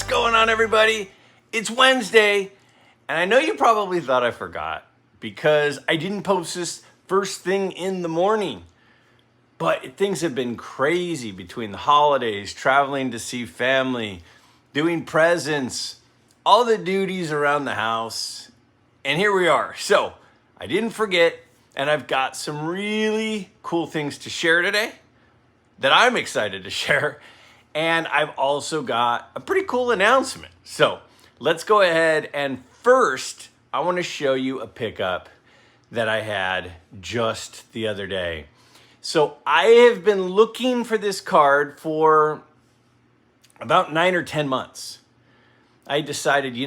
going on, everybody? It's Wednesday, and I know you probably thought I forgot because I didn't post this first thing in the morning. But things have been crazy between the holidays, traveling to see family, doing presents, all the duties around the house, and here we are. So I didn't forget, and I've got some really cool things to share today that I'm excited to share. And I've also got a pretty cool announcement. So let's go ahead, and first I want to show you a pickup that I had just the other day. So I have been looking for this card for about 9 or 10 months. I decided,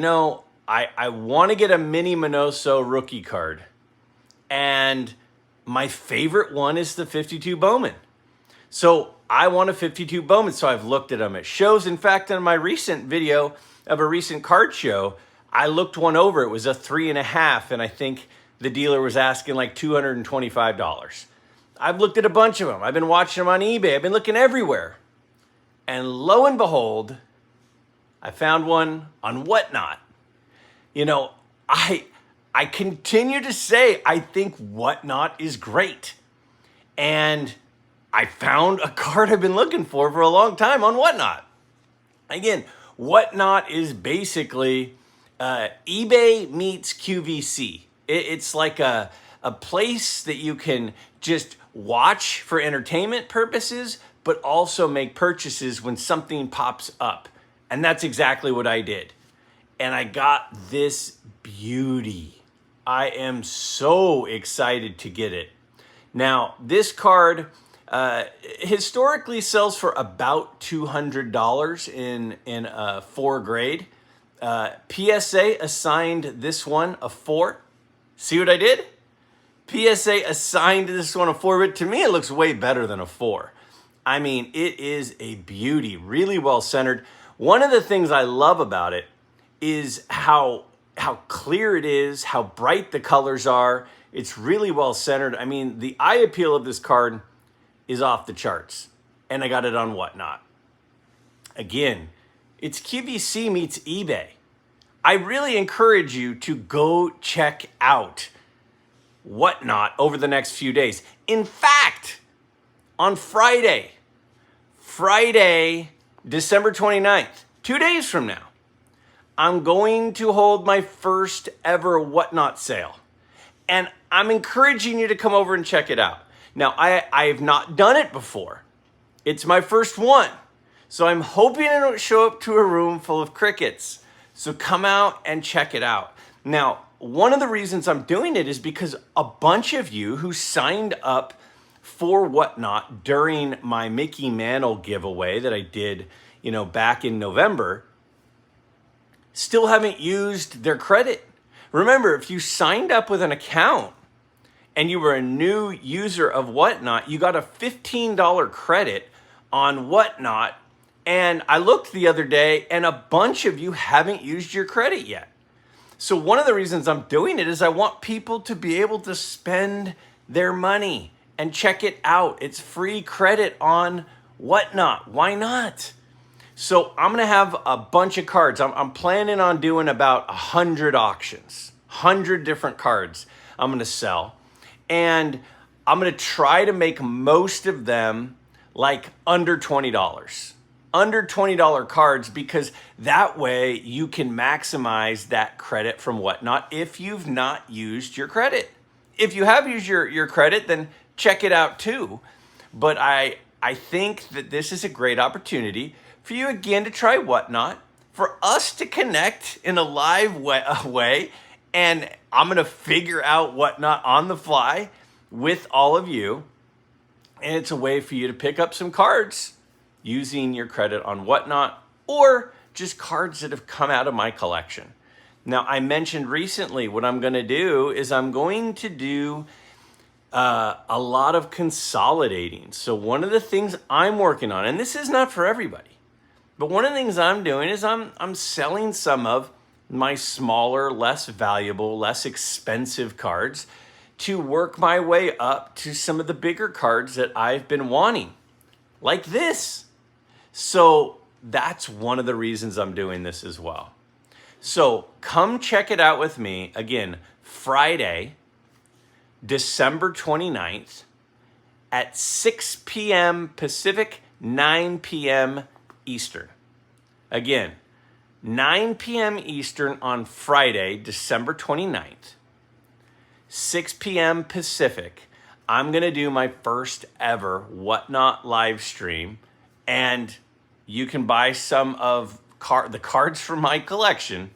I want to get a Mini Minoso rookie card. And my favorite one is the 52 Bowman. So I want a 52 Bowman, so I've looked at them at shows. In fact, in my recent video of a recent card show, I looked one over. It was a 3.5, and I think the dealer was asking like $225. I've looked at a bunch of them. I've been watching them on eBay. I've been looking everywhere. And lo and behold, I found one on Whatnot. I continue to say I think Whatnot is great. And I found a card I've been looking for a long time on Whatnot. Again, Whatnot is basically eBay meets QVC. It's like a place that you can just watch for entertainment purposes, but also make purchases when something pops up. And that's exactly what I did. And I got this beauty. I am so excited to get it. Now, this card historically sells for about $200 in a 4 grade. PSA assigned this one a 4. See what I did? PSA assigned this one a 4, but to me it looks way better than a 4. I mean, it is a beauty, really well centered. One of the things I love about it is how clear it is, how bright the colors are. It's really well centered. I mean, the eye appeal of this card is off the charts, and I got it on Whatnot. Again, it's QVC meets eBay. I really encourage you to go check out Whatnot over the next few days. In fact, on Friday, December 29th, 2 days from now, I'm going to hold my first ever Whatnot sale. And I'm encouraging you to come over and check it out. Now, I have not done it before. It's my first one. So I'm hoping I don't show up to a room full of crickets. So come out and check it out. Now, one of the reasons I'm doing it is because a bunch of you who signed up for Whatnot during my Mickey Mantle giveaway that I did, back in November, still haven't used their credit. Remember, if you signed up with an account and you were a new user of Whatnot, you got a $15 credit on Whatnot. And I looked the other day, and a bunch of you haven't used your credit yet. So one of the reasons I'm doing it is I want people to be able to spend their money and check it out. It's free credit on Whatnot. Why not? So I'm going to have a bunch of cards. I'm planning on doing about 100 auctions, 100 different cards I'm going to sell. And I'm going to try to make most of them like under $20. Under $20 cards, because that way you can maximize that credit from Whatnot if you've not used your credit. If you have used your credit, then check it out too. But I think that this is a great opportunity for you again to try Whatnot, for us to connect in a live way, and I'm going to figure out Whatnot on the fly with all of you. And it's a way for you to pick up some cards using your credit on Whatnot, or just cards that have come out of my collection. Now, I mentioned recently what I'm going to do is I'm going to do a lot of consolidating. So one of the things I'm working on, and this is not for everybody, but one of the things I'm doing is I'm selling some of my smaller, less valuable, less expensive cards to work my way up to some of the bigger cards that I've been wanting, like this. So that's one of the reasons I'm doing this as well. So come check it out with me. Again, Friday, December 29th at 6 p.m. Pacific, 9 p.m. Eastern. Again, 9 p.m. Eastern on Friday, December 29th, 6 p.m. Pacific. I'm going to do my first ever Whatnot live stream, and you can buy some of the cards from my collection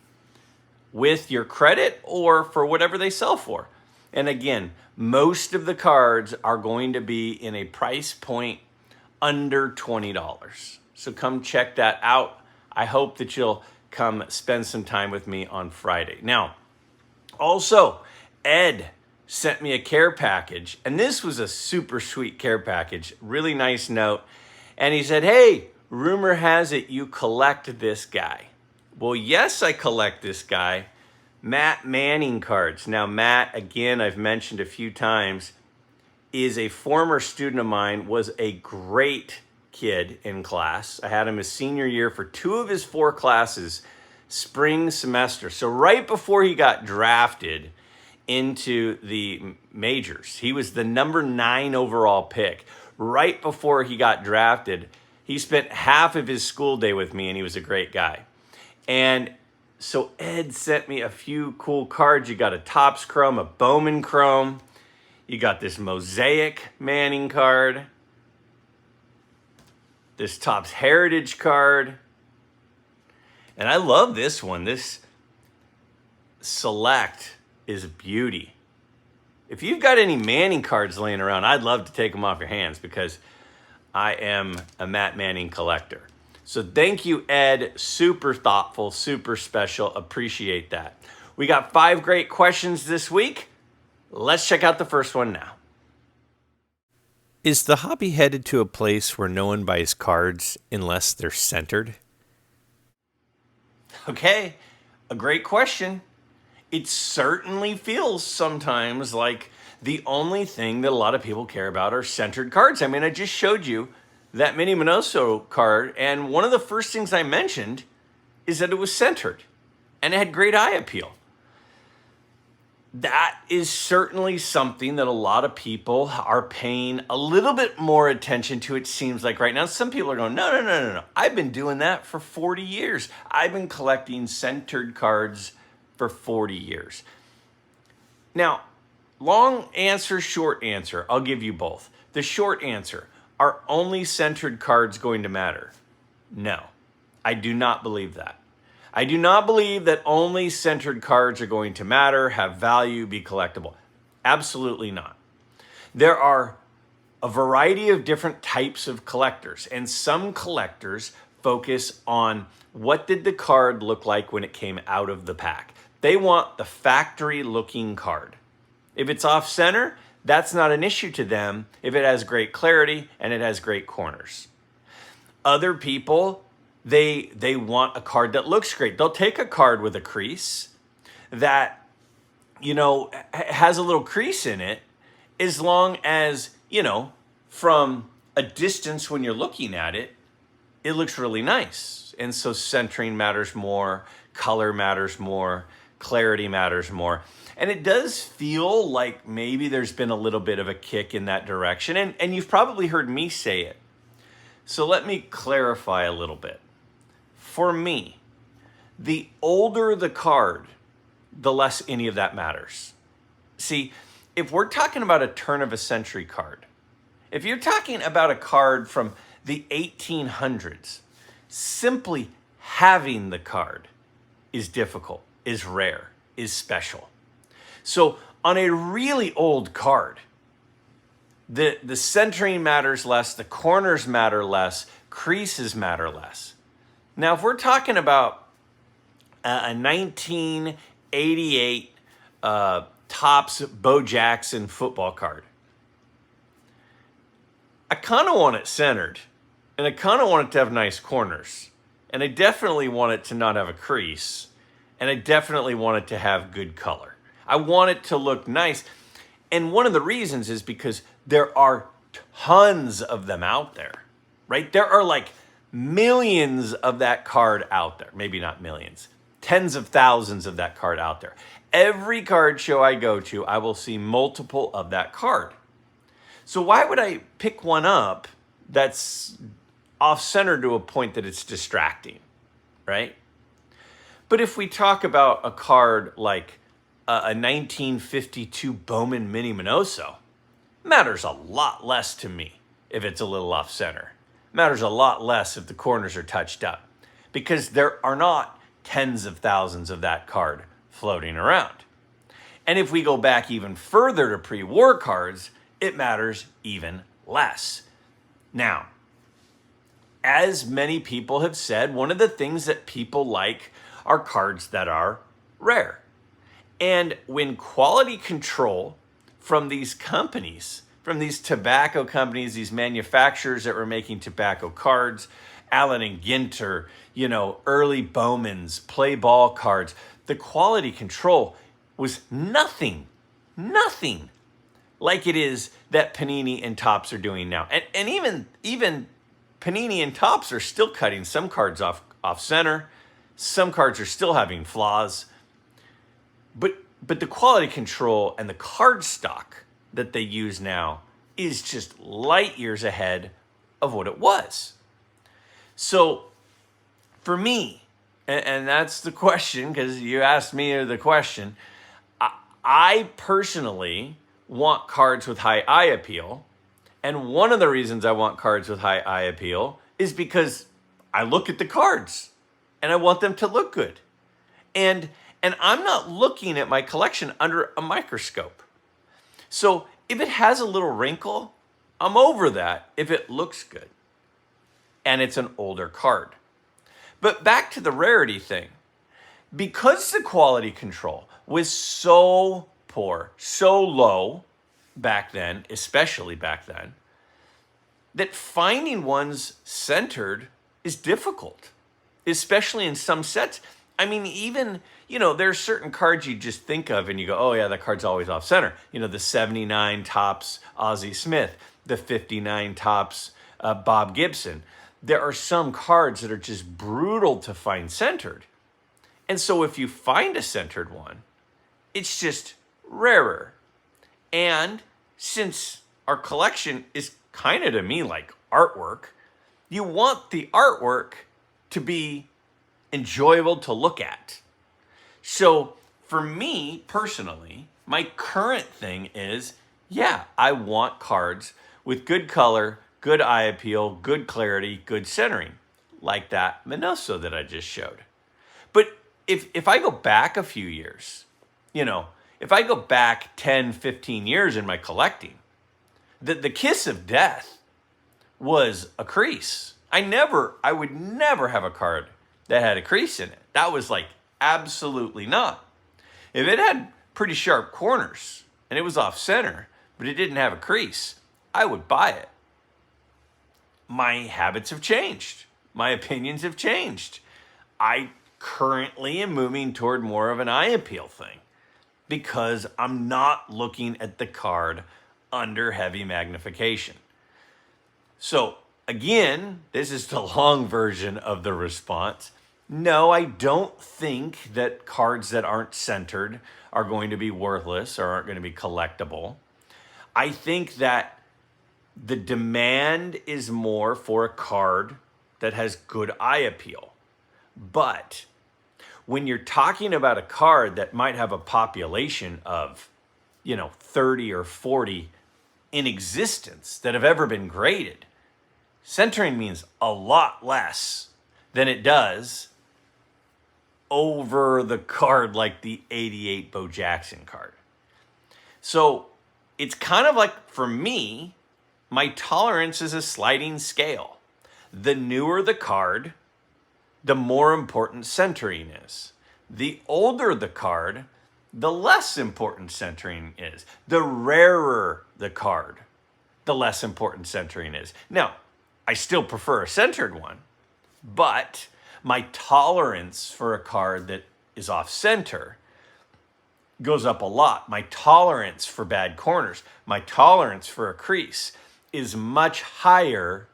with your credit or for whatever they sell for. And again, most of the cards are going to be in a price point under $20. So come check that out. I hope that you'll come spend some time with me on Friday. Now, also, Ed sent me a care package, and this was a super sweet care package, really nice note. And he said, hey, rumor has it you collect this guy. Well, yes, I collect this guy. Matt Manning cards. Now, Matt, again, I've mentioned a few times, is a former student of mine, was a great kid in class. I had him his senior year for 2 of his 4 classes, spring semester. So right before he got drafted into the majors, he was the number 9 overall pick. Right before he got drafted, he spent half of his school day with me, and he was a great guy. And so Ed sent me a few cool cards. You got a Topps Chrome, a Bowman Chrome. You got this Mosaic Manning card. This Topps Heritage card. And I love this one. This Select is a beauty. If you've got any Manning cards laying around, I'd love to take them off your hands because I am a Matt Manning collector. So thank you, Ed. Super thoughtful, super special. Appreciate that. We got 5 great questions this week. Let's check out the first one now. Is the hobby headed to a place where no one buys cards unless they're centered? Okay, a great question. It certainly feels sometimes like the only thing that a lot of people care about are centered cards. I mean, I just showed you that Minnie Minoso card, and one of the first things I mentioned is that it was centered and it had great eye appeal. That is certainly something that a lot of people are paying a little bit more attention to, it seems like right now. Some people are going, no. I've been doing that for 40 years. I've been collecting centered cards for 40 years. Now, long answer, short answer. I'll give you both. The short answer, are only centered cards going to matter? No, I do not believe that. I do not believe that only centered cards are going to matter, have value, be collectible. Absolutely not. There are a variety of different types of collectors, and some collectors focus on what did the card look like when it came out of the pack. They want the factory looking card. If it's off center, that's not an issue to them if it has great clarity and it has great corners. Other people, they want a card that looks great. They'll take a card with a crease that, has a little crease in it, as long as, from a distance when you're looking at it, it looks really nice. And so centering matters more, color matters more, clarity matters more. And it does feel like maybe there's been a little bit of a kick in that direction. And you've probably heard me say it. So let me clarify a little bit. For me, the older the card, the less any of that matters. See, if we're talking about a turn of a century card, if you're talking about a card from the 1800s, simply having the card is difficult, is rare, is special. So on a really old card, the centering matters less, the corners matter less, creases matter less. Now, if we're talking about a 1988 Topps Bo Jackson football card, I kind of want it centered, and I kind of want it to have nice corners, and I definitely want it to not have a crease, and I definitely want it to have good color. I want it to look nice. And one of the reasons is because there are tons of them out there, right? There are like millions of that card out there. Maybe not millions, tens of thousands of that card out there. Every card show I go to, I will see multiple of that card. So why would I pick one up that's off-center to a point that it's distracting, right? But if we talk about a card like a 1952 Bowman Mini Minoso, matters a lot less to me if it's a little off-center. Matters a lot less if the corners are touched up, because there are not tens of thousands of that card floating around. And if we go back even further to pre-war cards, it matters even less. Now, as many people have said, one of the things that people like are cards that are rare. And when quality control from these companies, from these tobacco companies, these manufacturers that were making tobacco cards, Allen and Ginter, early Bowman's, play ball cards, the quality control was nothing like it is that Panini and Topps are doing now. And even Panini and Topps are still cutting some cards off center. Some cards are still having flaws. But the quality control and the card stock that they use now is just light years ahead of what it was. So for me, and that's the question, because you asked me the question, I personally want cards with high eye appeal. And one of the reasons I want cards with high eye appeal is because I look at the cards and I want them to look good. And I'm not looking at my collection under a microscope. So if it has a little wrinkle, I'm over that if it looks good and it's an older card. But back to the rarity thing. Because the quality control was so poor, so low back then, especially back then, that finding ones centered is difficult, especially in some sets. I mean, even, there's certain cards you just think of and you go, oh yeah, that card's always off center. The 79 Topps Ozzie Smith, the 59 Topps Bob Gibson. There are some cards that are just brutal to find centered. And so if you find a centered one, it's just rarer. And since our collection is kind of, to me, like artwork, you want the artwork to be enjoyable to look at. So for me personally, my current thing is, I want cards with good color, good eye appeal, good clarity, good centering, like that Minoso that I just showed. But if I go back a few years, if I go back 10, 15 years in my collecting, the kiss of death was a crease. I would never have a card that had a crease in it. That was like absolutely not. If it had pretty sharp corners and it was off center, but it didn't have a crease, I would buy it. My habits have changed. My opinions have changed. I currently am moving toward more of an eye appeal thing because I'm not looking at the card under heavy magnification. So again, this is the long version of the response. No, I don't think that cards that aren't centered are going to be worthless or aren't going to be collectible. I think that the demand is more for a card that has good eye appeal. But when you're talking about a card that might have a population of, 30 or 40 in existence that have ever been graded, centering means a lot less than it does over the card like the 88 Bo Jackson card. So it's kind of like, for me, my tolerance is a sliding scale. The newer the card, the more important centering is. The older the card, the less important centering is. The rarer the card, the less important centering is. Now, I still prefer a centered one, but my tolerance for a card that is off center goes up a lot. My tolerance for bad corners, my tolerance for a crease is much higher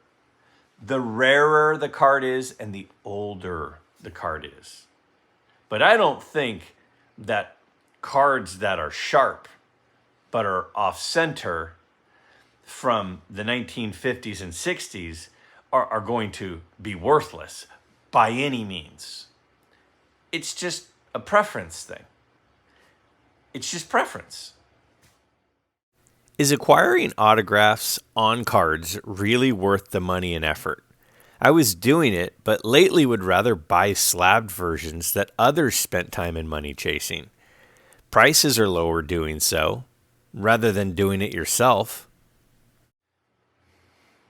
the rarer the card is and the older the card is. But I don't think that cards that are sharp but are off center from the 1950s and 60s are going to be worthless by any means. It's just a preference thing. It's just preference. Is acquiring autographs on cards really worth the money and effort? I was doing it, but lately would rather buy slabbed versions that others spent time and money chasing. Prices are lower doing so, rather than doing it yourself.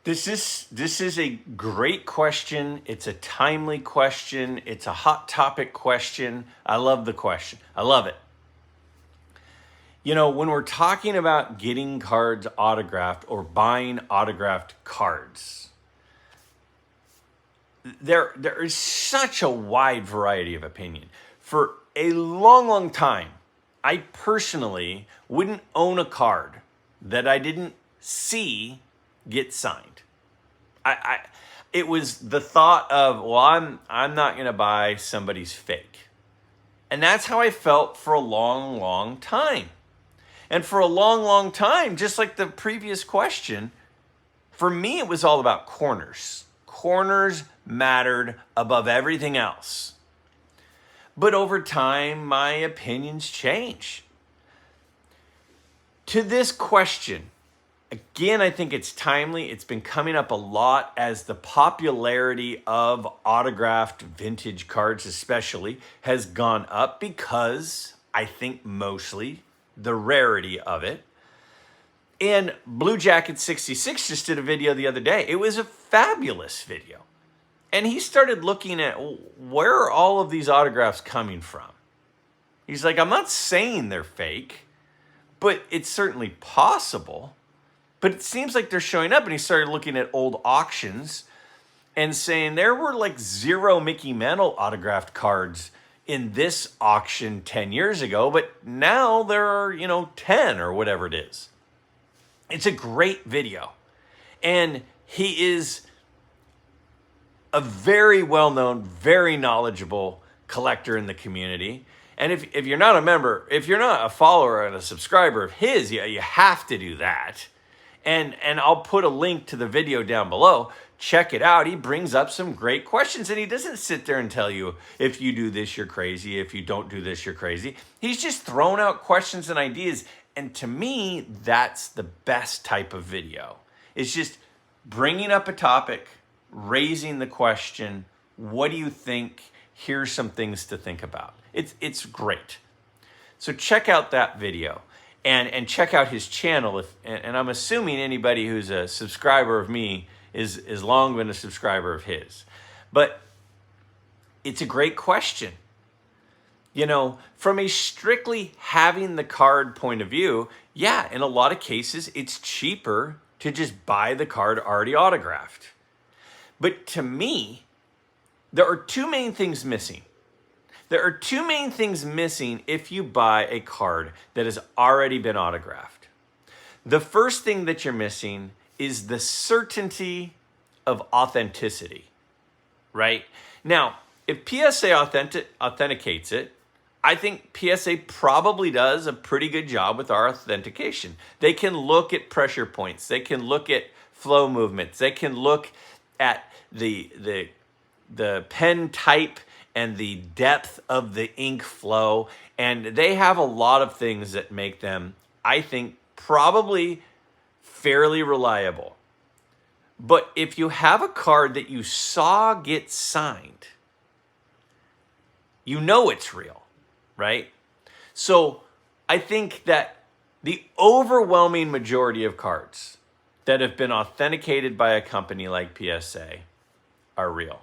This is a great question. It's a timely question. It's a hot topic question. I love the question. I love it. You know, when we're talking about getting cards autographed or buying autographed cards, there is such a wide variety of opinion. For a long, long time, I personally wouldn't own a card that I didn't see get signed. It was the thought of, well, I'm not going to buy somebody's fake. And that's how I felt for a long, long time. And for a long, long time, just like the previous question, for me, it was all about corners. Corners mattered above everything else. But over time, my opinions change. To this question, again, I think it's timely. It's been coming up a lot as the popularity of autographed vintage cards especially has gone up because I think mostly the rarity of it. And Blue Jacket 66 just did a video the other day. It was a fabulous video. And he started looking at where are all of these autographs coming from? He's like, I'm not saying they're fake, but it's certainly possible. But it seems like they're showing up. And he started looking at old auctions and saying there were like 0 Mickey Mantle autographed cards in this auction 10 years ago, but now there are, 10 or whatever it is. It's a great video. And he is a very well-known, very knowledgeable collector in the community. And if you're not a member, if you're not a follower and a subscriber of his, you have to do that. And I'll put a link to the video down below. Check it out. He brings up some great questions, and he doesn't sit there and tell you, if you do this, you're crazy. If you don't do this, you're crazy. He's just throwing out questions and ideas. And to me, that's the best type of video. It's just bringing up a topic, raising the question, what do you think? Here's some things to think about. It's great. So check out that video. And check out his channel. And I'm assuming anybody who's a subscriber of me is long been a subscriber of his. But it's a great question. From a strictly having the card point of view, yeah, in a lot of cases, it's cheaper to just buy the card already autographed. But to me, there are two main things missing. There are two main things missing if you buy a card that has already been autographed. The first thing that you're missing is the certainty of authenticity, right? Now, if PSA authenticates it, I think PSA probably does a pretty good job with our authentication. They can look at pressure points. They can look at flow movements. They can look at the pen type and the depth of the ink flow. And they have a lot of things that make them, I think, probably fairly reliable. But if you have a card that you saw get signed, you know it's real, right? So I think that the overwhelming majority of cards that have been authenticated by a company like PSA are real.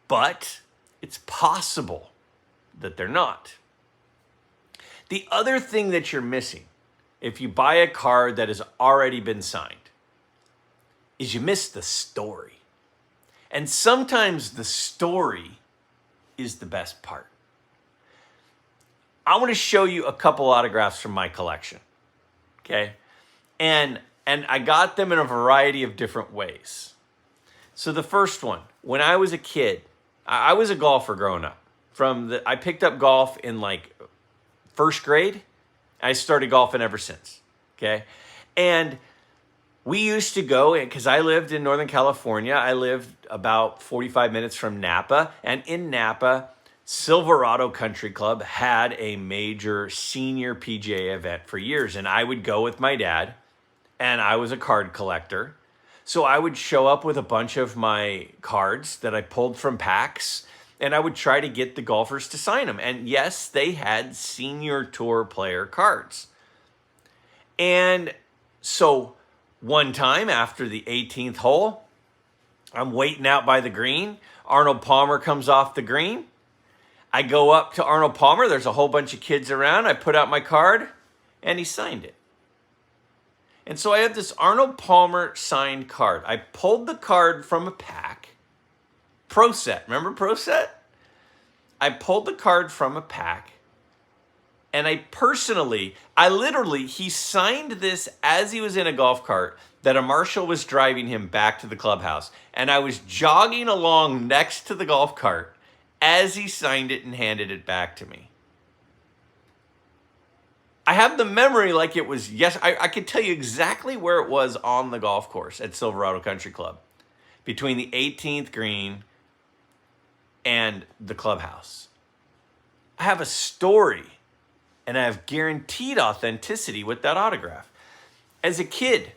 But it's possible that they're not. The other thing that you're missing if you buy a card that has already been signed is you miss the story. And sometimes the story is the best part. I want to show you a couple autographs from my collection, okay? And I got them in a variety of different ways. So the first one, when I was a kid, I was a golfer growing up. I picked up golf in like first grade. I started golfing ever since. Okay. And we used to go, because I lived in Northern California. I lived about 45 minutes from Napa. And in Napa, Silverado Country Club had a major senior PGA event for years. And I would go with my dad, and I was a card collector. So I would show up with a bunch of my cards that I pulled from packs, and I would try to get the golfers to sign them. And yes, they had senior tour player cards. And so one time after the 18th hole, I'm waiting out by the green. Arnold Palmer comes off the green. I go up to Arnold Palmer. There's a whole bunch of kids around. I put out my card, and he signed it. And so I have this Arnold Palmer signed card. I pulled the card from a pack. Pro Set. Remember Pro Set? I pulled the card from a pack. And he signed this as he was in a golf cart that a marshal was driving him back to the clubhouse. And I was jogging along next to the golf cart as he signed it and handed it back to me. I have the memory like it was, yes, I could tell you exactly where it was on the golf course at Silverado Country Club, between the 18th green and the clubhouse. I have a story, and I have guaranteed authenticity with that autograph. As a kid,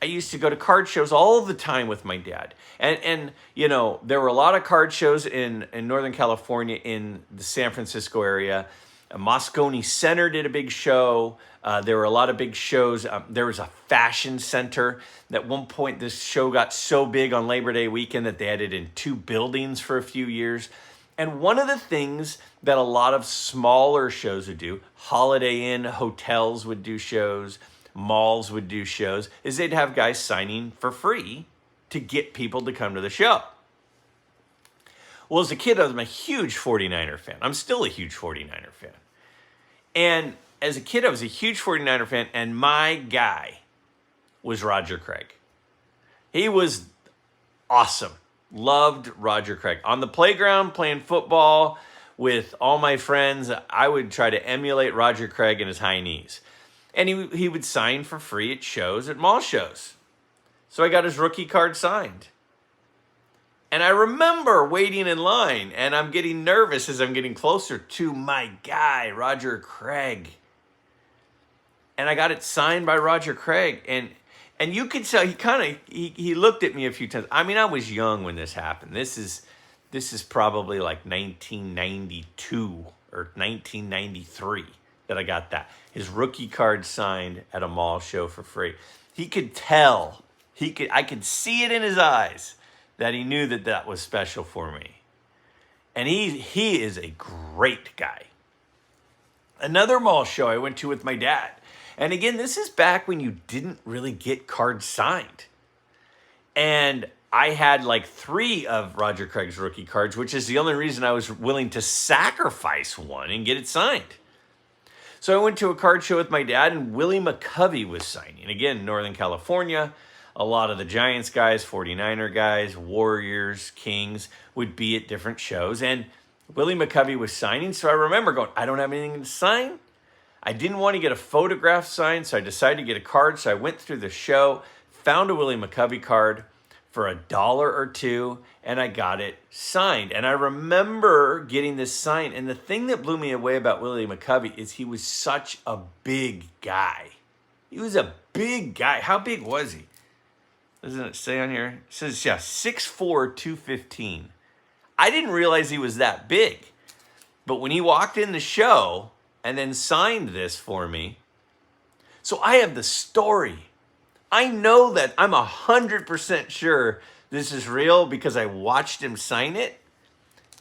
I used to go to card shows all the time with my dad. And you know, there were a lot of card shows in Northern California, in the San Francisco area. Moscone Center did a big show. There were a lot of big shows. There was a fashion center. At one point, this show got so big on Labor Day weekend that they had it in 2 buildings for a few years. And one of the things that a lot of smaller shows would do, Holiday Inn hotels would do shows, malls would do shows, is they'd have guys signing for free to get people to come to the show. Well, as a kid, I was a huge 49er fan. I'm still a huge 49er fan. And as a kid, I was a huge 49er fan, and my guy was Roger Craig. He was awesome. Loved Roger Craig. On the playground, playing football with all my friends, I would try to emulate Roger Craig and his high knees. And he would sign for free at shows, at mall shows. So I got his rookie card signed. And I remember waiting in line, and I'm getting nervous as I'm getting closer to my guy, Roger Craig. And I got it signed by Roger Craig. And you could tell he looked at me a few times. I mean, I was young when this happened. This is probably like 1992 or 1993 that I got that. His rookie card signed at a mall show for free. He could tell. I could see it in his eyes that he knew that was special for me. And he is a great guy. Another mall show I went to with my dad. And again, this is back when you didn't really get cards signed. And I had like 3 of Roger Craig's rookie cards, which is the only reason I was willing to sacrifice one and get it signed. So I went to a card show with my dad, and Willie McCovey was signing. Again, Northern California. A lot of the Giants guys, 49er guys, Warriors, Kings would be at different shows. And Willie McCovey was signing. So I remember going, I don't have anything to sign. I didn't want to get a photograph signed, so I decided to get a card. So I went through the show, found a Willie McCovey card for $1 or $2, and I got it signed. And I remember getting this signed. And the thing that blew me away about Willie McCovey is he was such a big guy. He was a big guy. How big was he? Doesn't it say on here? It says, yeah, 6'4", 215. I didn't realize he was that big. But when he walked in the show and then signed this for me, so I have the story. I know that I'm 100% sure this is real because I watched him sign it.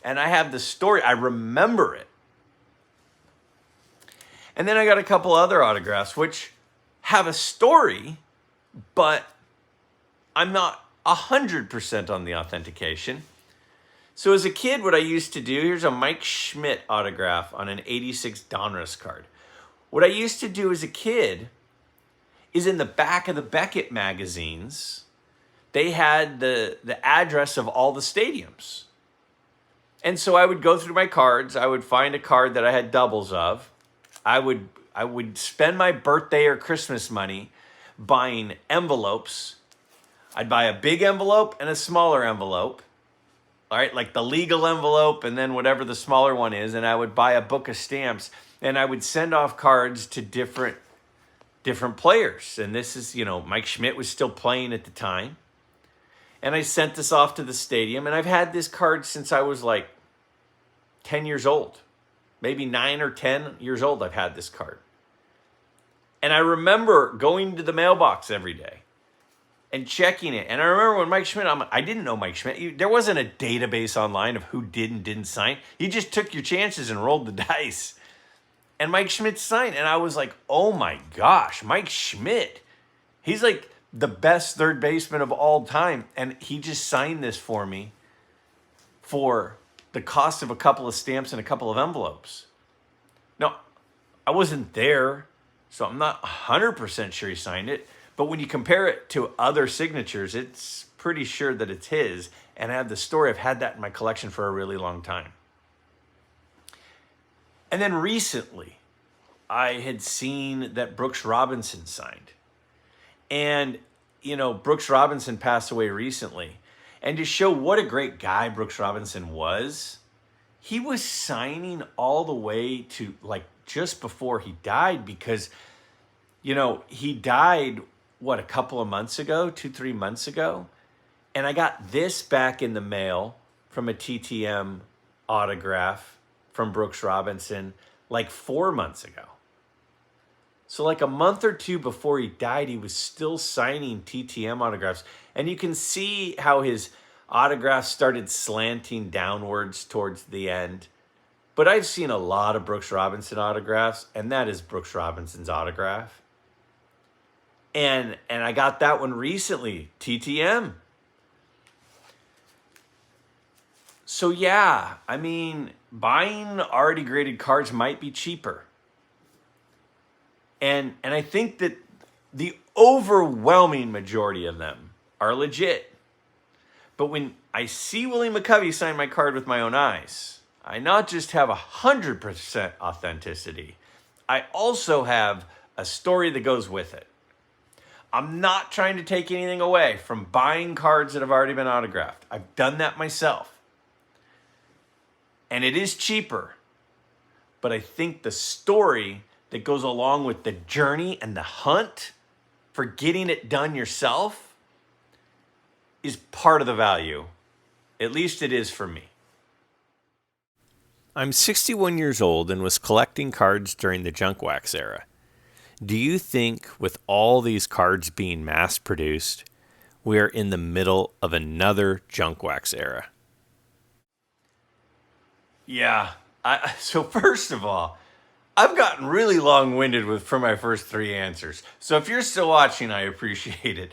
And I have the story. I remember it. And then I got a couple other autographs which have a story, but I'm not 100% on the authentication. So as a kid, what I used to do, here's a Mike Schmidt autograph on an 86 Donruss card. What I used to do as a kid is in the back of the Beckett magazines, they had the address of all the stadiums. And so I would go through my cards. I would find a card that I had doubles of. I would spend my birthday or Christmas money buying envelopes. I'd buy a big envelope and a smaller envelope. All right, like the legal envelope and then whatever the smaller one is. And I would buy a book of stamps and I would send off cards to different players. And this is, Mike Schmidt was still playing at the time. And I sent this off to the stadium. And I've had this card since I was like 10 years old. Maybe 9 or 10 years old I've had this card. And I remember going to the mailbox every day and checking it. And I remember when Mike Schmidt, I didn't know Mike Schmidt. There wasn't a database online of who did and didn't sign. You just took your chances and rolled the dice. And Mike Schmidt signed. And I was like, oh my gosh, Mike Schmidt. He's like the best third baseman of all time. And he just signed this for me for the cost of a couple of stamps and a couple of envelopes. Now, I wasn't there, so I'm not 100% sure he signed it. But when you compare it to other signatures, it's pretty sure that it's his. And I have the story. I've had that in my collection for a really long time. And then recently, I had seen that Brooks Robinson signed. And, Brooks Robinson passed away recently. And to show what a great guy Brooks Robinson was, he was signing all the way to like just before he died because, he died, a couple of months ago, 2-3 months ago. And I got this back in the mail from a TTM autograph from Brooks Robinson like 4 months ago. So like a month or two before he died, he was still signing TTM autographs. And you can see how his autographs started slanting downwards towards the end. But I've seen a lot of Brooks Robinson autographs, and that is Brooks Robinson's autograph. And I got that one recently, TTM. So yeah, buying already graded cards might be cheaper. And I think that the overwhelming majority of them are legit. But when I see Willie McCovey sign my card with my own eyes, I not just have 100% authenticity, I also have a story that goes with it. I'm not trying to take anything away from buying cards that have already been autographed. I've done that myself. And it is cheaper. But I think the story that goes along with the journey and the hunt for getting it done yourself is part of the value. At least it is for me. I'm 61 years old and was collecting cards during the junk wax era. Do you think with all these cards being mass produced, we are in the middle of another junk wax era? Yeah. So first of all, I've gotten really long-winded for my first 3 answers. So if you're still watching, I appreciate it.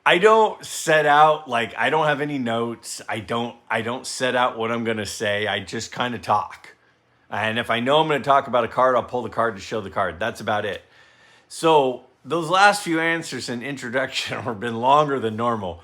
I don't set out, I don't have any notes. I don't set out what I'm going to say. I just kind of talk. And if I know I'm going to talk about a card, I'll pull the card to show the card. That's about it. So those last few answers in introduction have been longer than normal.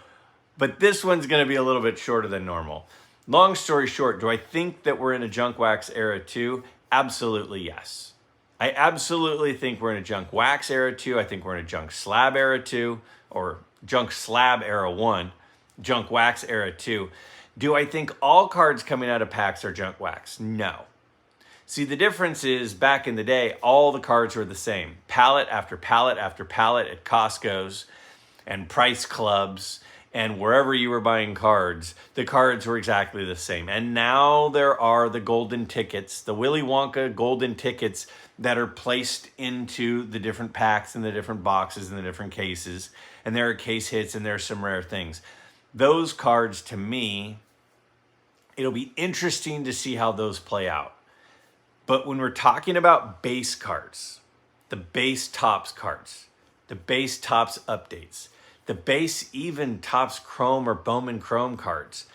But this one's going to be a little bit shorter than normal. Long story short, do I think that we're in a junk wax era too? Absolutely yes. I absolutely think we're in a junk wax era too. I think we're in a junk slab era too, or junk slab era 1, junk wax era 2. Do I think all cards coming out of packs are junk wax? No. See, the difference is back in the day, all the cards were the same. Pallet after pallet after pallet at Costco's and Price Clubs and wherever you were buying cards, the cards were exactly the same. And now there are the golden tickets, the Willy Wonka golden tickets that are placed into the different packs and the different boxes and the different cases. And there are case hits and there are some rare things. Those cards, to me, it'll be interesting to see how those play out. But when we're talking about base cards, the base Topps cards, the base Topps updates, the base even Topps Chrome or Bowman Chrome cards,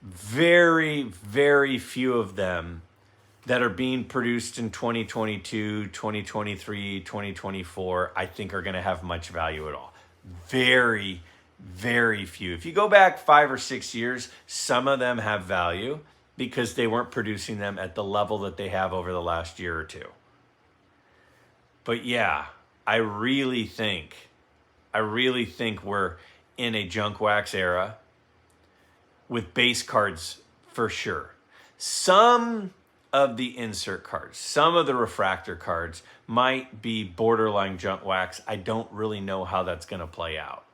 very, very few of them that are being produced in 2022, 2023, 2024, I think are going to have much value at all. Very, Very few. If you go back 5 or 6 years, some of them have value because they weren't producing them at the level that they have over the last year or two. But yeah, I really think we're in a junk wax era with base cards for sure. Some of the insert cards, some of the refractor cards might be borderline junk wax. I don't really know how that's going to play out.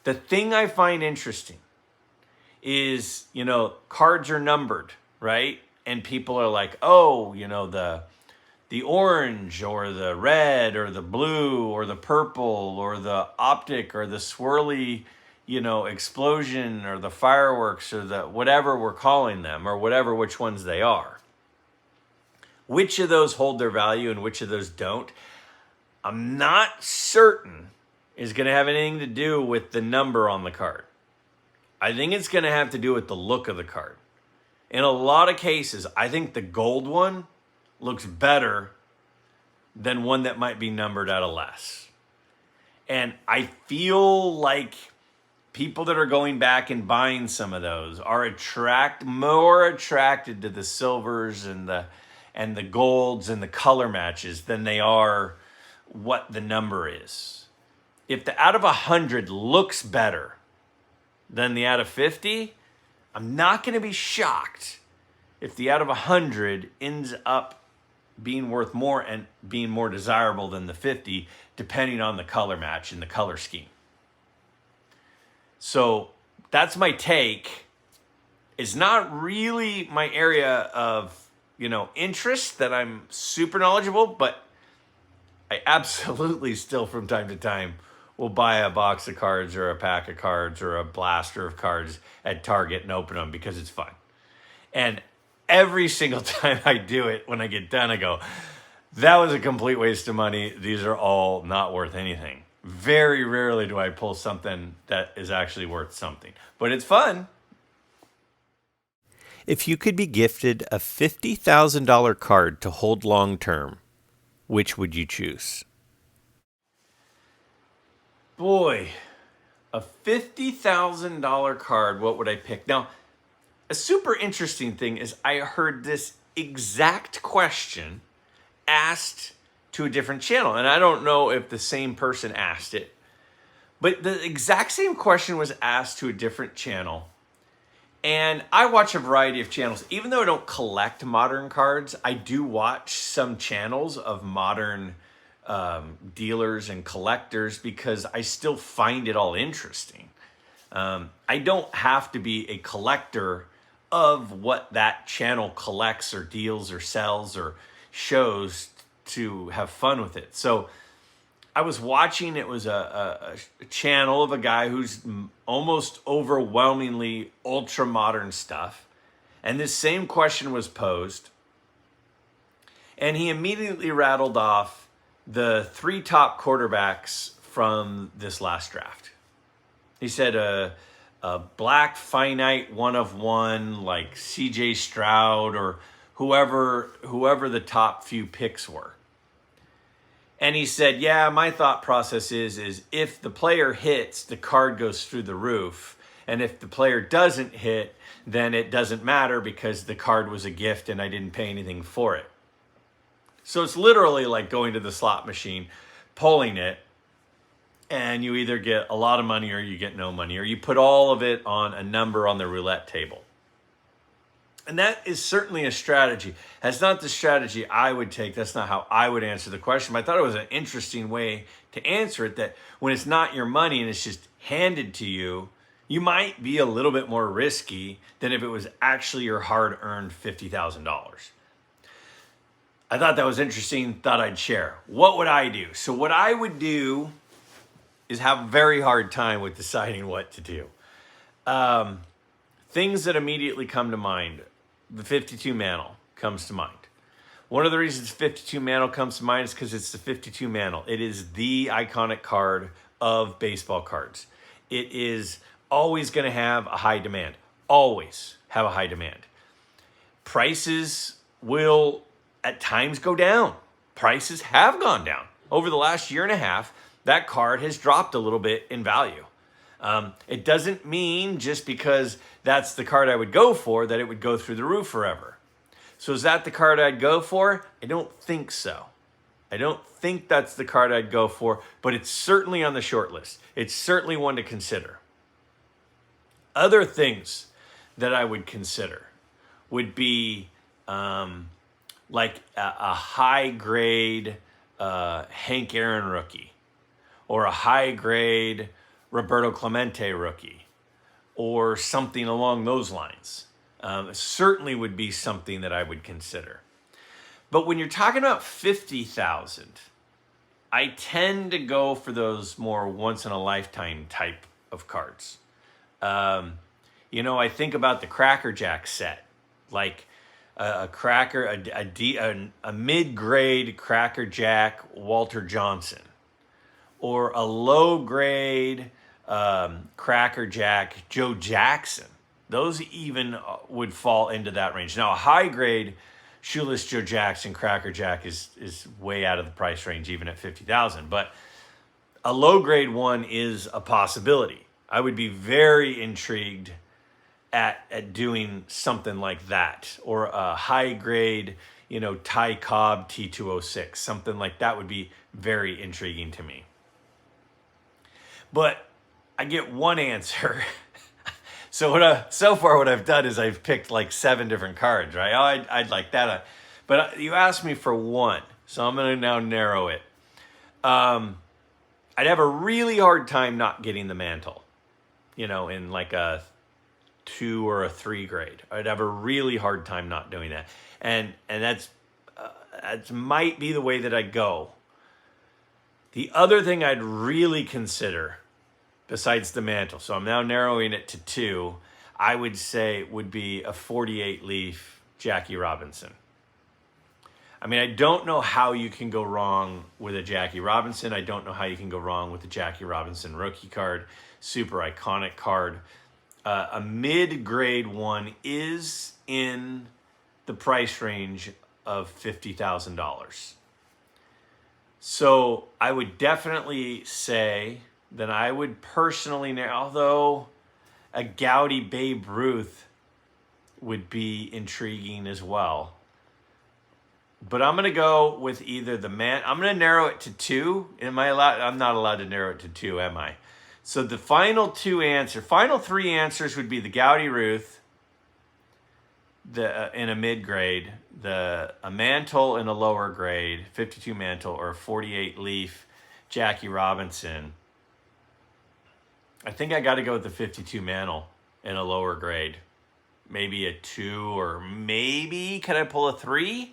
The thing I find interesting is, cards are numbered, right? And people are like, oh, the orange or the red or the blue or the purple or the optic or the swirly, explosion or the fireworks or the whatever we're calling them or which ones they are. Which of those hold their value and which of those don't? I'm not certain is going to have anything to do with the number on the card. I think it's going to have to do with the look of the card. In a lot of cases, I think the gold one looks better than one that might be numbered at a less. And I feel like people that are going back and buying some of those are more attracted to the silvers and the golds and the color matches than they are what the number is. If the out of 100 looks better than the out of 50, I'm not going to be shocked if the out of 100 ends up being worth more and being more desirable than the 50, depending on the color match and the color scheme. So that's my take. It's not really my area of, interest that I'm super knowledgeable, but I absolutely still from time to time will buy a box of cards or a pack of cards or a blaster of cards at Target and open them because it's fun. And every single time I do it, when I get done, I go, that was a complete waste of money. These are all not worth anything. Very rarely do I pull something that is actually worth something, but it's fun. If you could be gifted a $50,000 card to hold long term, which would you choose? Boy, a $50,000 card, what would I pick? Now, a super interesting thing is I heard this exact question asked to a different channel. And I don't know if the same person asked it, but the exact same question was asked to a different channel. And I watch a variety of channels. Even though I don't collect modern cards, I do watch some channels of modern dealers and collectors because I still find it all interesting. I don't have to be a collector of what that channel collects or deals or sells or shows to have fun with it. So I was watching, it was a channel of a guy who's almost overwhelmingly ultra modern stuff. And this same question was posed. And he immediately rattled off the 3 top quarterbacks from this last draft. He said a black finite 1 of 1 like CJ Stroud or whoever the top few picks were. And he said, yeah, my thought process is if the player hits, the card goes through the roof. And if the player doesn't hit, then it doesn't matter because the card was a gift and I didn't pay anything for it. So it's literally like going to the slot machine, pulling it, and you either get a lot of money or you get no money, or you put all of it on a number on the roulette table. And that is certainly a strategy. That's not the strategy I would take. That's not how I would answer the question. But I thought it was an interesting way to answer it, that when it's not your money and it's just handed to you, you might be a little bit more risky than if it was actually your hard-earned $50,000. I thought that was interesting, thought I'd share. What would I do? So what I would do is have a very hard time with deciding what to do. Things that immediately come to mind. The 52 Mantle comes to mind. One of the reasons 52 Mantle comes to mind is because it's the 52 Mantle. It is the iconic card of baseball cards. It is always going to have a high demand. Always have a high demand. Prices will at times go down. Prices have gone down. Over the last year and a half, that card has dropped a little bit in value. It doesn't mean just because that's the card I would go for that it would go through the roof forever. So is that the card I'd go for? I don't think so. I don't think that's the card I'd go for, but it's certainly on the short list. It's certainly one to consider. Other things that I would consider would be like a high grade Hank Aaron rookie, or a high grade Roberto Clemente rookie, or something along those lines. Certainly would be something that I would consider. But when you're talking about 50,000, I tend to go for those more once in a lifetime type of cards. I think about the Cracker Jack set, like a mid-grade Cracker Jack Walter Johnson, or a low-grade Cracker Jack Joe Jackson. Those even would fall into that range. Now, a high-grade Shoeless Joe Jackson Cracker Jack is way out of the price range, even at 50,000. But a low-grade one is a possibility. I would be very intrigued at doing something like that, or a high-grade, Ty Cobb T206. Something like that would be very intriguing to me. But I get one answer. So far what I've done is I've picked like 7 different cards, right? Oh, I'd like that. But you asked me for one, so I'm going to now narrow it. I'd have a really hard time not getting the mantle, in like a 2 or a 3 grade. I'd have a really hard time not doing that. And that might be the way that I'd go. The other thing I'd really consider, besides the mantle, so I'm now narrowing it to 2, I would say would be a 48 leaf Jackie Robinson. I mean, I don't know how you can go wrong with a Jackie Robinson. I don't know how you can go wrong with the Jackie Robinson rookie card. Super iconic card. A mid-grade one is in the price range of $50,000. So I would definitely say that I would personally, although a Gaudy Babe Ruth would be intriguing as well. But I'm going to go with either I'm going to narrow it to 2. Am I allowed? I'm not allowed to narrow it to 2, am I? So the final 3 answers would be the Gaudy Ruth, in a mid-grade, a mantle in a lower grade, 52 mantle, or a 48 leaf Jackie Robinson. I think I got to go with the 52 mantle in a lower grade. Maybe a 2, or maybe can I pull a 3?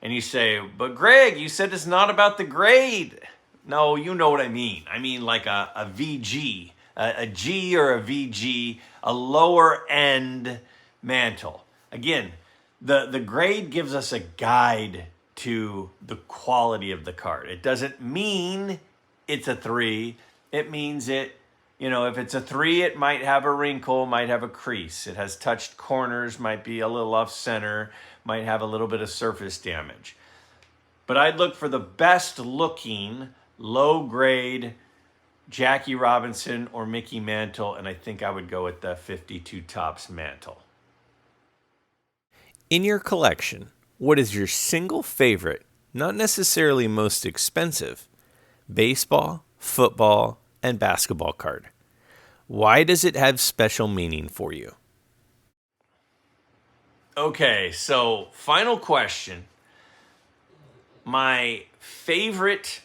And you say, but Greg, you said it's not about the grade. No, you know what I mean. I mean like a VG, a G or a VG, a lower end mantle. Again, the grade gives us a guide to the quality of the card. It doesn't mean it's a 3. It means if it's a 3, it might have a wrinkle, might have a crease. It has touched corners, might be a little off center, might have a little bit of surface damage. But I'd look for the best looking low grade Jackie Robinson or Mickey Mantle, and I think I would go with the 52 Topps Mantle. In your collection, what is your single favorite, not necessarily most expensive, baseball, football, and basketball card? Why does it have special meaning for you? Okay, so final question. My favorite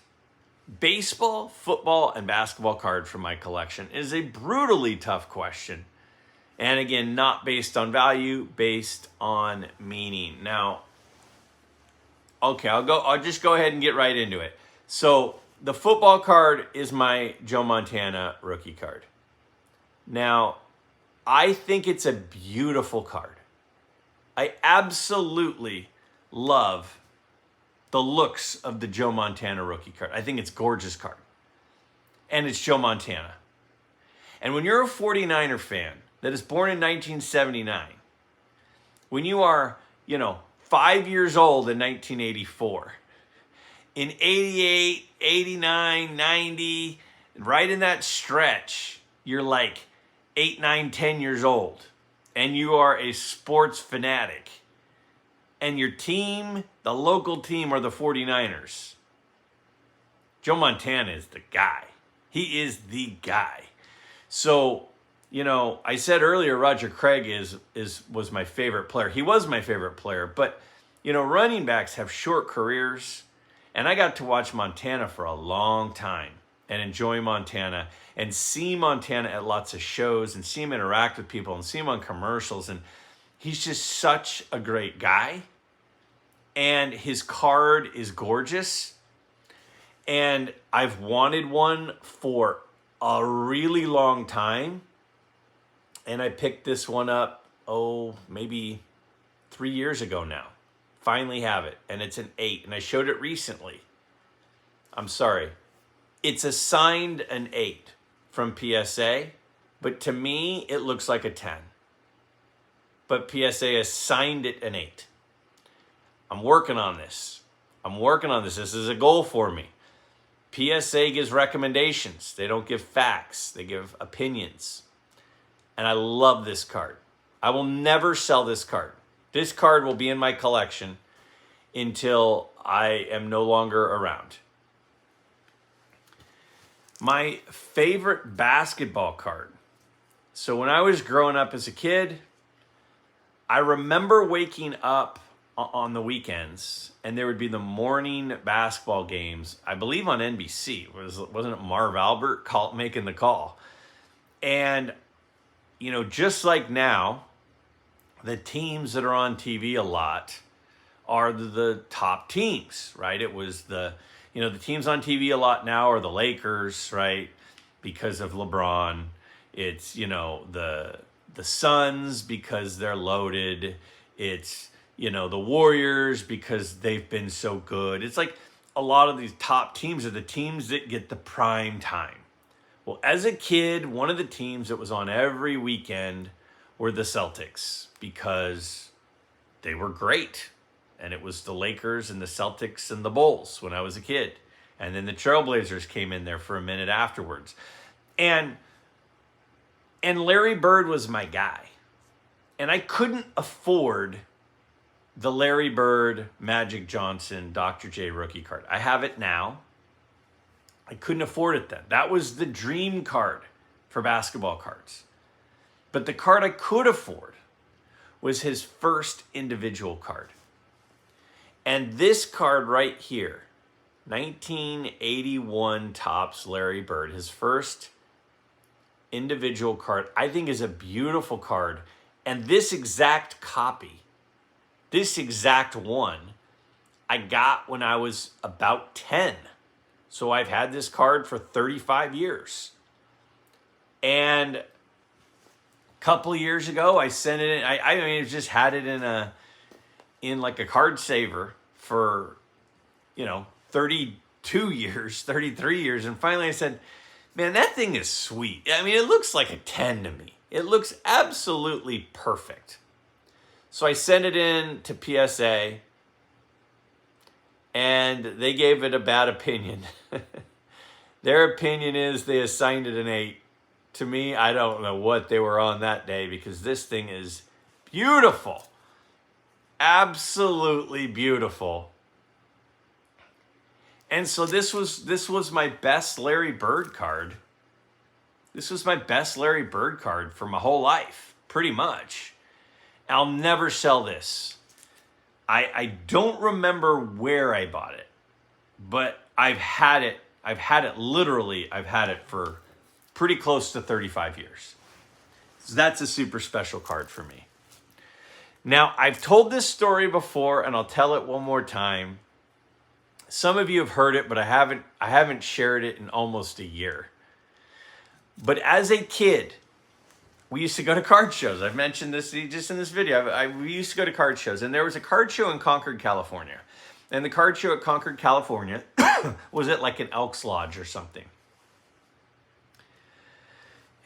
baseball, football, and basketball card from my collection is a brutally tough question. And again, not based on value, based on meaning. Now, okay, I'll just go ahead and get right into it. So the football card is my Joe Montana rookie card. Now, I think it's a beautiful card. I absolutely love the looks of the Joe Montana rookie card. I think it's a gorgeous card. And it's Joe Montana. And when you're a 49er fan that is born in 1979, when you are, 5 years old in 1984, in 88, 89, 90, right in that stretch, you're like 8, 9, 10 years old, and you are a sports fanatic, and your team, the local team, are the 49ers. Joe Montana is the guy. He is the guy. So, I said earlier Roger Craig was my favorite player. He was my favorite player, but running backs have short careers, and I got to watch Montana for a long time and enjoy Montana and see Montana at lots of shows and see him interact with people and see him on commercials, and he's just such a great guy. And his card is gorgeous. And I've wanted one for a really long time. And I picked this one up, maybe 3 years ago now. Finally have it. And it's an 8. And I showed it recently. I'm sorry. It's assigned an 8 from PSA. But to me, it looks like a 10. But PSA assigned it an 8. I'm working on this. This is a goal for me. PSA gives recommendations. They don't give facts. They give opinions. And I love this card. I will never sell this card. This card will be in my collection until I am no longer around. My favorite basketball card. So when I was growing up as a kid, I remember waking up on the weekends, and there would be the morning basketball games, I believe on NBC. Wasn't it Marv Albert making the call? And, just like now, the teams that are on TV a lot are the top teams, right? It was the teams on TV a lot now are the Lakers, right? Because of LeBron. It's, the Suns because they're loaded. It's, the Warriors because they've been so good. It's like a lot of these top teams are the teams that get the prime time. Well, as a kid, one of the teams that was on every weekend were the Celtics because they were great. And it was the Lakers and the Celtics and the Bulls when I was a kid. And then the Trailblazers came in there for a minute afterwards. And Larry Bird was my guy. And I couldn't afford the Larry Bird, Magic Johnson, Dr. J rookie card. I have it now. I couldn't afford it then. That was the dream card for basketball cards. But the card I could afford was his first individual card. And this card right here, 1981 Topps Larry Bird, his first individual card, I think is a beautiful card. And this exact copy, this exact one, I got when I was about 10. So I've had this card for 35 years. And a couple of years ago, I sent it in. I just had it in like a card saver for, 32 years, 33 years. And finally I said, man, that thing is sweet. I mean, it looks like a 10 to me. It looks absolutely perfect. So I sent it in to PSA, and they gave it a bad opinion. Their opinion is they assigned it an 8. To me, I don't know what they were on that day because this thing is beautiful. Absolutely beautiful. And so this was my best Larry Bird card. This was my best Larry Bird card for my whole life, pretty much. I'll never sell this. I don't remember where I bought it, but I've had it for pretty close to 35 years. So that's a super special card for me. Now, I've told this story before, and I'll tell it one more time. Some of you have heard it, but I haven't shared it in almost a year. But as a kid, we used to go to card shows. I've mentioned this just in this video. We used to go to card shows, and there was a card show in Concord, California. And the card show at Concord, California was at like an Elks Lodge or something.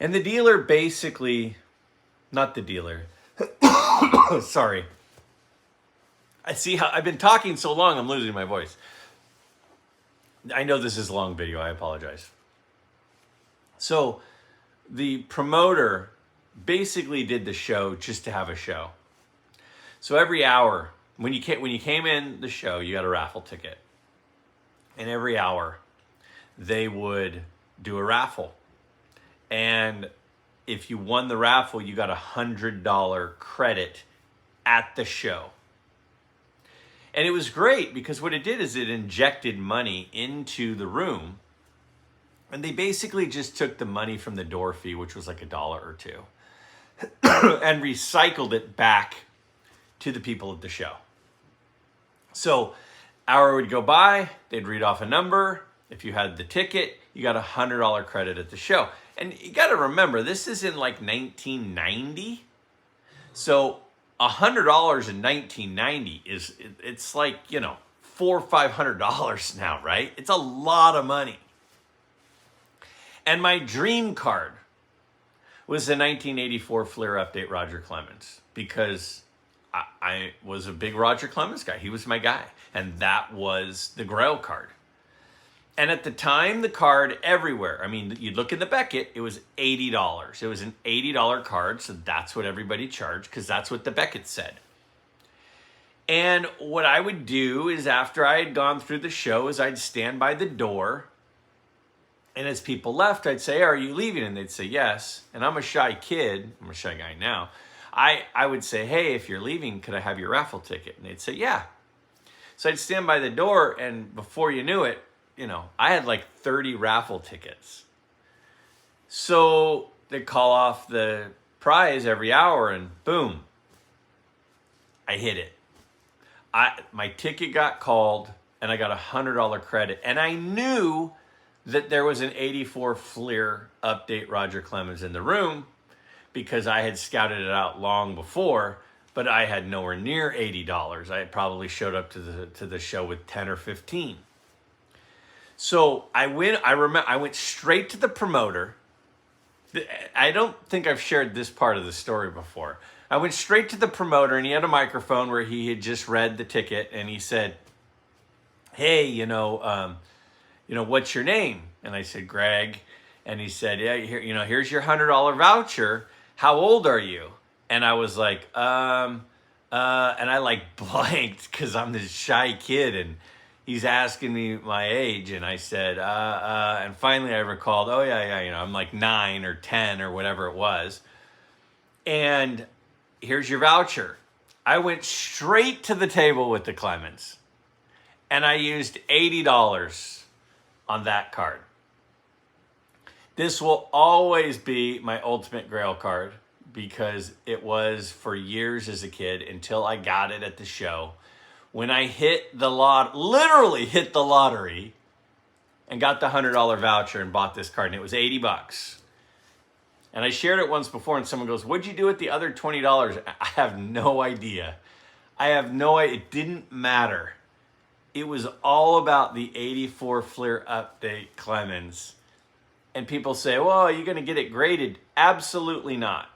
And the dealer basically, not the dealer, sorry. I see how I've been talking so long, I'm losing my voice. I know this is a long video, I apologize. So the promoter basically did the show just to have a show. So every hour, when you came in the show, you got a raffle ticket. And every hour, they would do a raffle. And if you won the raffle, you got $100 credit at the show. And it was great because what it did is it injected money into the room. And they basically just took the money from the door fee, which was like $1 or $2, and recycled it back to the people at the show. So hour would go by, they'd read off a number. If you had the ticket, you got $100 credit at the show. And you got to remember, this is in like 1990. So $100 in 1990 it's like, $400 or $500 now, right? It's a lot of money. And my dream card was the 1984 Fleer Update Roger Clemens, because I was a big Roger Clemens guy. He was my guy. And that was the Grail card. And at the time, the card everywhere, you'd look in the Beckett, it was $80. It was an $80 card, so that's what everybody charged, because that's what the Beckett said. And what I would do is, after I had gone through the show, is I'd stand by the door, and as people left, I'd say, "Are you leaving?" And they'd say, "Yes." And I'm a shy kid. I'm a shy guy now. I would say, "Hey, if you're leaving, could I have your raffle ticket?" And they'd say, "Yeah." So I'd stand by the door, and before you knew it, I had like 30 raffle tickets. So they call off the prize every hour, and boom, I hit it. My ticket got called, and I got $100 credit. And I knew that there was an 84 Fleer Update Roger Clemens in the room, because I had scouted it out long before, but I had nowhere near $80. I had probably showed up to the show with 10 or 15. So I went straight to the promoter. I don't think I've shared this part of the story before. I went straight to the promoter, and he had a microphone where he had just read the ticket, and he said, "Hey, what's your name?" And I said, "Greg." And he said, "Yeah, here's your $100 voucher. How old are you?" And I was like, and I like blanked, because I'm this shy kid, and he's asking me my age, and I said, and finally I recalled, "Oh yeah, I'm like 9 or 10 or whatever it was. And here's your voucher." I went straight to the table with the Clemens, and I used $80 on that card. This will always be my ultimate Grail card, because it was for years as a kid until I got it at the show. When I literally hit the lottery and got the $100 voucher and bought this card, and it was $80. And I shared it once before, and someone goes, "What'd you do with the other $20? I have no idea. It didn't matter. It was all about the 84 Fleer Update Clemens. And people say, "Well, are you going to get it graded?" Absolutely not.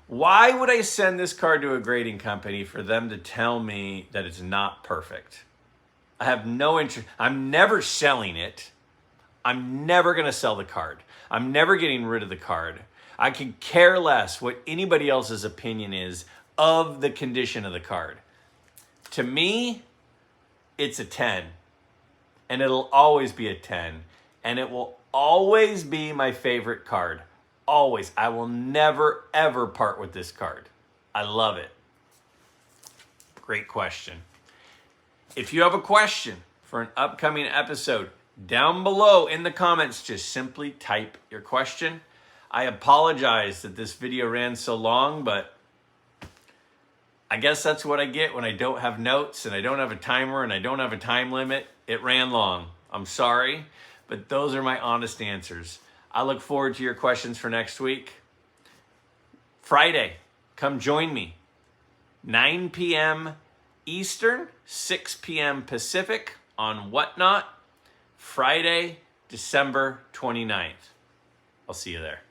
Why would I send this card to a grading company for them to tell me that it's not perfect? I have no interest. I'm never selling it. I'm never going to sell the card. I'm never getting rid of the card. I could care less what anybody else's opinion is of the condition of the card. To me, it's a 10. And it'll always be a 10. And it will always be my favorite card. Always. I will never, ever part with this card. I love it. Great question. If you have a question for an upcoming episode, down below in the comments, just simply type your question. I apologize that this video ran so long, but I guess that's what I get when I don't have notes, and I don't have a timer, and I don't have a time limit. It ran long. I'm sorry, but those are my honest answers. I look forward to your questions for next week. Friday, come join me. 9 p.m. Eastern, 6 p.m. Pacific on Whatnot. Friday, December 29th. I'll see you there.